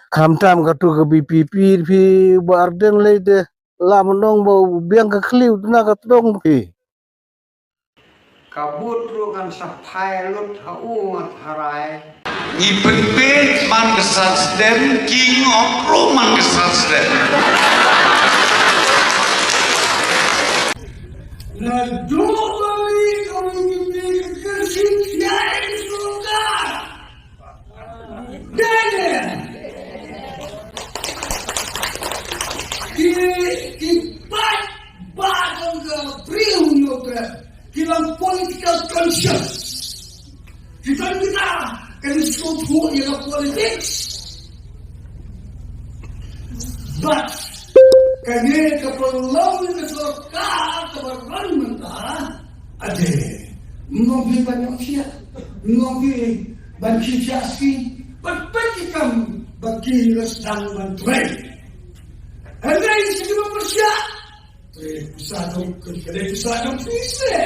Hamtam katu ke BPP phi barden leide lam nong bo biang ke kliu na ka tong phi kabut rukan sapai lut haumat harai Ipin man kesasden king of Roman kesasden. na dogali community kersin yang suka dan di bat batang ke priu ke kilang political conscious kita kan suatu yang politics but kami keperluan keserkaan keperluan mentah ada ngopi banyak siap ngopi banyak siaski berpikirkan bagi resdang menteri ada yang sedang bersiap pusatong kedai pusatong bisa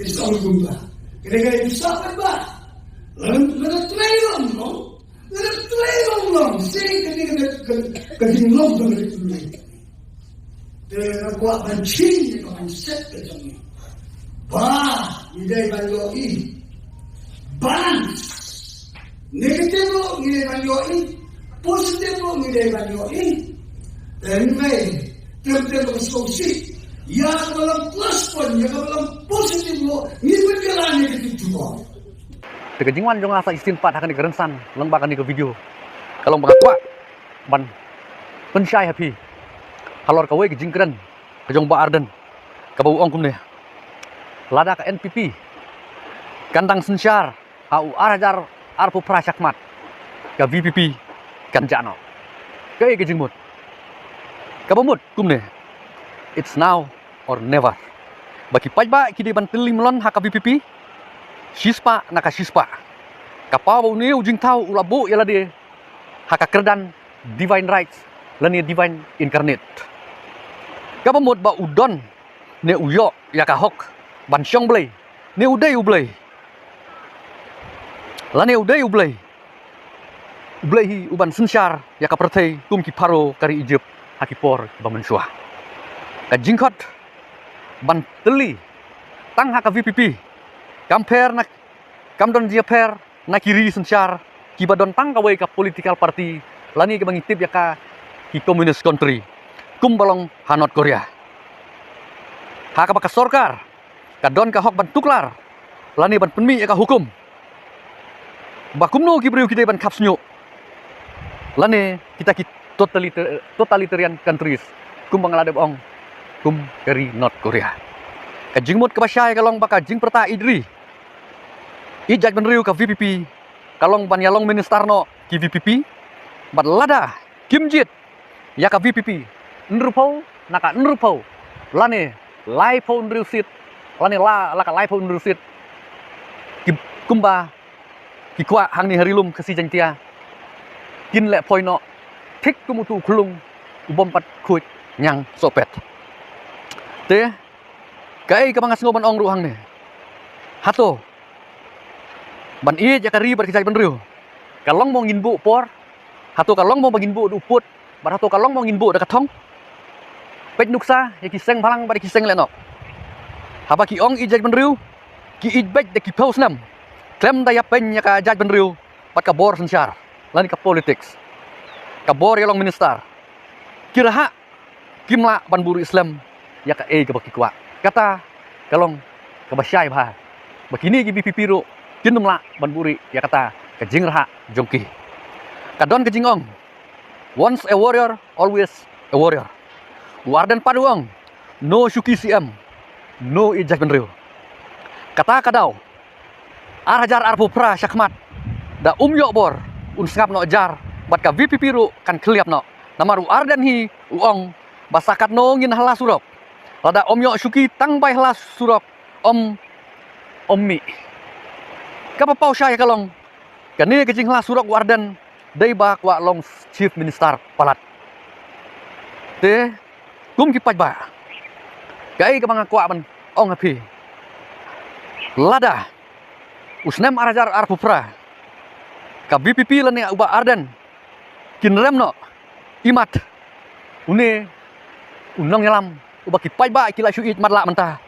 isong gumba kedai pusatong bah lalu trailon long sih kedai long dengan dengan kuat benci dengan set ketemu bah ide banjoi balance negatif ide banjoi positif ide banjoi dan baik terus solusi yang dalam plus pun yang dalam positif ni berjalan negatif juga Tegajingwan jong asa istin pat akan dikerensan lembakan di ke video kalau mengatua ban pensyai happy halor kawai ke jingkren ke jong ba arden ke bau ong kumne lada ke NPP kandang sensyar au arajar arpu prasakmat ke VPP kan jano ke jingmut ke bamut kumne it's now or never bagi pajba kidi ban telimlon haka VPP sispa naka sispa kapau ni ujing tau ulabu yala de haka kerdan divine rights lani divine incarnate kapamut ba udon ne uyo yaka hok ban syong blay ne udai ublay lani udai ublay hi uban sensyar yaka pertai kum ki paro kari Egypt hakipor bamensua ka jingkot ban teli tang haka VPP kamper nak kamdon jiaper na kiri sensyar kibadon tang kawai ka political party lani ke mangitip ya ka ki communist country kum balong hanot Korea haka baka sorkar kadon ka hok ban tuklar lani ban penmi ya ka hukum bakumno ki breu kite ban kapsnyo lani kita ki totalitarian countries kum bangalade bong kum kari North Korea ka jingmut ka basyay kalong baka jing perta idri ijak benriu ka VPP kalong ban yalong ministerno ki VPP bat lada kimjit ya ka VPP nrupau naka nrupau lani laipo nrusit lani laka laipo nrusit ki kumba ki kwa hangni harilum kasi jangtia kin le poino tik kumutu kulung ubom pat kuit nyang sopet te kai ka mangas ngoban ong ruhang ne hato ban i ja kari bar kijai benriu kalong mo nginbu por hato kalong mo baginbu uput bar hato kalong mo nginbu da katong pet nuksa ya kiseng palang bar kiseng lenok haba ki ong i ja benriu ki ijbek de ki paus nam klem da ya pen ya ka ja benriu pat ka bor sensyar lani ka politics ka bor yalong minister kiraha kimla ban buru Islam ya ka ka baki kwa kata kalong ka basyai ba bakini gi BPP ro kinumla ban buri ya kata ka jingraha jongki kadon ka jingong once a warrior always a warrior warden paduang no syuki CM no ijak benriu kata kadau arajar arpu pra syakmat da umyo bor unsngap no jar bat ka VPP ru kan kliap no namaru arden hi uong basakat no ngin hala surok lada omyo syuki tang bai hala surok ommi kapapau syai kalong kani kecing hala surok warden dai ba kwa long chief minister palat te kum ki paj ba kai ka mga kwa ban ong api lada usnem arajar arpupra ka BPP lani uba arden kinrem no imat une unang yalam ubaki pai ba kila syuit matla mentah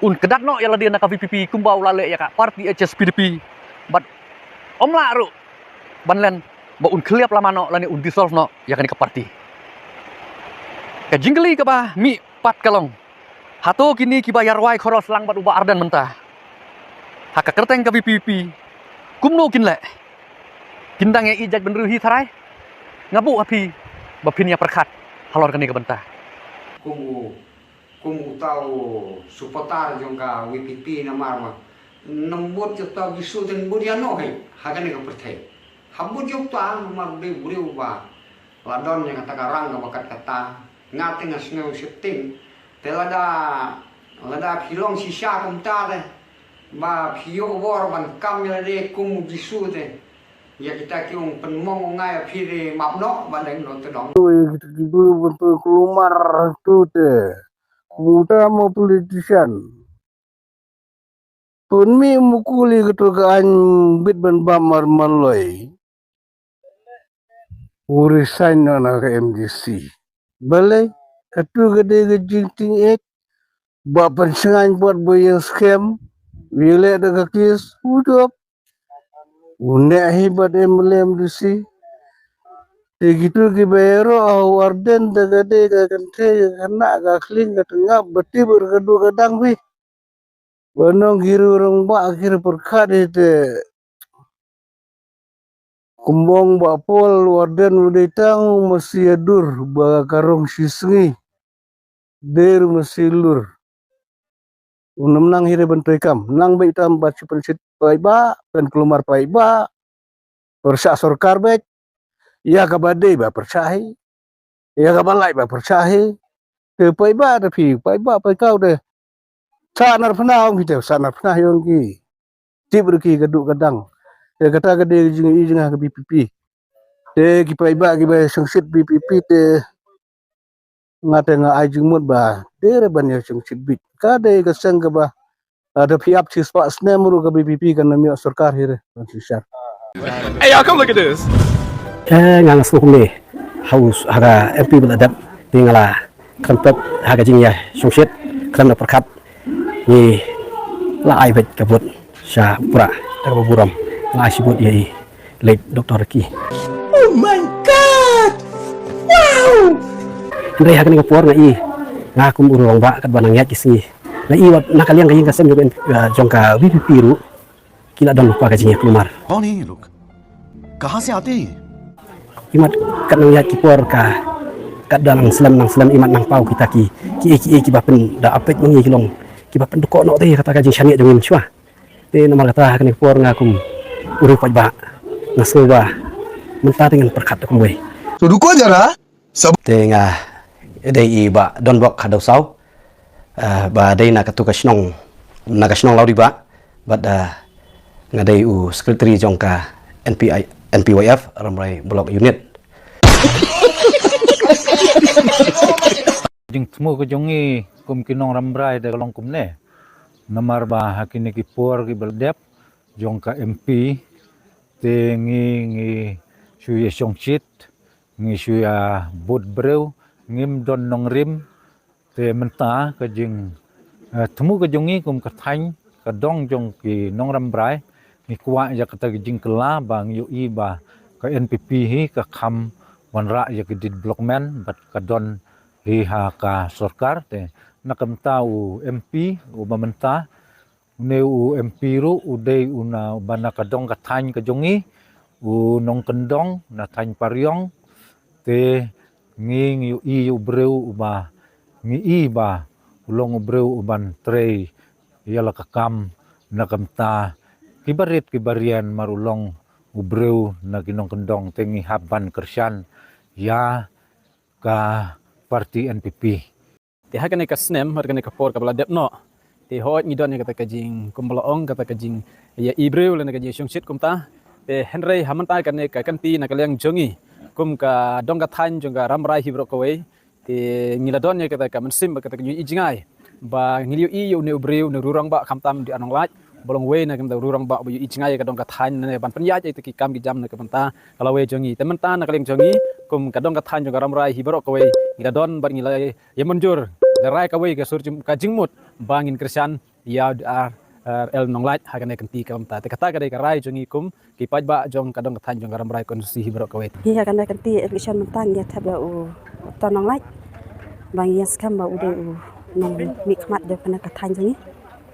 kedat no yala dia naka VPP kumbau lale ya ka parti HSPDP but omla ru banlen ba kliap lama no lani dissolve no ya kan ka parti ka jinggeli ka ba mi pat kalong hato kini ki bayar wai khoros lang bat uba ardan mentah haka kerteng ka VPP kumno kinle kindang ya ijak benruhi tharai ngabu api bapin ya perkat halor kani ka bentah kumu tahu supotar jongka WPP namar ma nambut jo tahu gisu den budiano hai hagane ka perthai habut jo ta mar be buriu ba ladon yang kata karang ka bakat kata ngate ngasneu setting telada philong sisa kumta de ba phio bor ban kam ya de kumu gisu de ya kita kiung penmong ngai phire mapno bandeng no tedong Itu bentuk keluar tu deh. Muda mau politician. Pun mi mukuli ketugaan bit ban bamar maloi. Urisan na ke MDC. Balai katu gede gejing ting bapan sengan buat boyang scam. Bila ada kis udah. Unek hebat MDC. Begitu ki bayaro warden dagade ka kante kana ka kling ka tengah beti berkedu kadang wi banong giru rong ba akhir perkat itu kumbong ba pol warden udah tang masih adur ba karong sisngi der masih lur unam nang hire bentoy kam nang ba itam ba pensit pai ba pen kelumar pai ba persa sorkar ba ya kabade ba percaya ya kabalai ba percaya ke pai ba da pi pai ba pai kau de sanar pernah ong kita sanar pernah yong ki tibur ki gaduk kadang ya kata gede jing ke BPP te ki pai ba sengsit BPP te ngate nga ajing mut ba dere ban ya sengsit bit kade keseng ke ba ada piap siswa snemru ke BPP kan mi sarkar hire sisar. Hey y'all, come look at this. Ngang suku ni haus haga MP beladap tingala kempet haga jingya sungsit kerana perkat ni la ai bet kabut sya pura daga buram la sibut yai late Dr. Ki. Oh my god. Wow. Ndai haga ni kapor ngai ngakum urong ba kat banang yat kisi la i wat nakaliang kayeng kasem jogen jongka VPP ru kila dong lupa kajingnya keluar. कौन है ये लोग? कहाँ से आते हैं? Imat kat nang yat kipor ka kat dalang selam imat nang pau kita ki bapen da apek nang kilong ki bapen dukok no te kata kajing syaniat jongin chua te nama kata kan kipor ngakum uri paj ba ngasngu ba mentah dengan perkat kum we तो रुको जरा सब te nga dei ba don bok kadau sau ba dei na katu kasnong laudi ba but nga dei u secretary jongka NPYF ramrai blok unit jing tmu ke jongi kum kinong ramrai de kalong kum ne namar ba hakini ki por ki beldep jong ka MP te ngi shuya songchit ngi shuya bud breu ngim don nong rim te menta ke jing tmu ke jongi kum ka thang ka dong jong ki nong ramrai ni kwa ya kata jing kela bang yu i ba ka NPP hi ka kham wanra ya ke development bat ka don hi ha ka sarkar te nakam tau MP u bamenta ne u MP ru u dei una bana ka dong ka thang ka jongi u nong kendong na thang paryong te ngi yu i yu breu u ba ngi i ba ulong u breu u ban trei yala ka kam nakam ta kibarian marulong ubreu na ginong kendong tengi haban kersian ya ka parti NPP. Ti hakane ka snem hakane ka por ka bala depno ti hot ngidon ni kata kajing kumbalaong kata kajing ya ibreu le na kajing sungsit kumta te henry hamanta kane ka kanti na kalyang jongi kum ka dong ka than jong ka ramrai hibro ko we ti ngiladon ni kata ka mensim kata kajing ijingai ba ngiliu i yu ne ubreu ne rurang ba khamtam di anong laj bolong we na kamta rurang ba bu ichngai ka dong ka than ne ban panya ai ki kam ki jam na ka banta kala we jongi temen ta na kaleng jongi kum ka dong ka than jong ramrai hi barok ka we ida don bar ngilai ye manjur da rai ka we ka sur ka jingmut bangin krisan ya el nonglat hagane kanti ka banta te kata ka dai ka rai jongi kum ki paj ba jong ka dong ka than jong ramrai kon si hi barok ka we hi hagane kanti election mentang ya tabla u tonong laj bang yes kam ba u de u nong mikmat de kana ka than jongi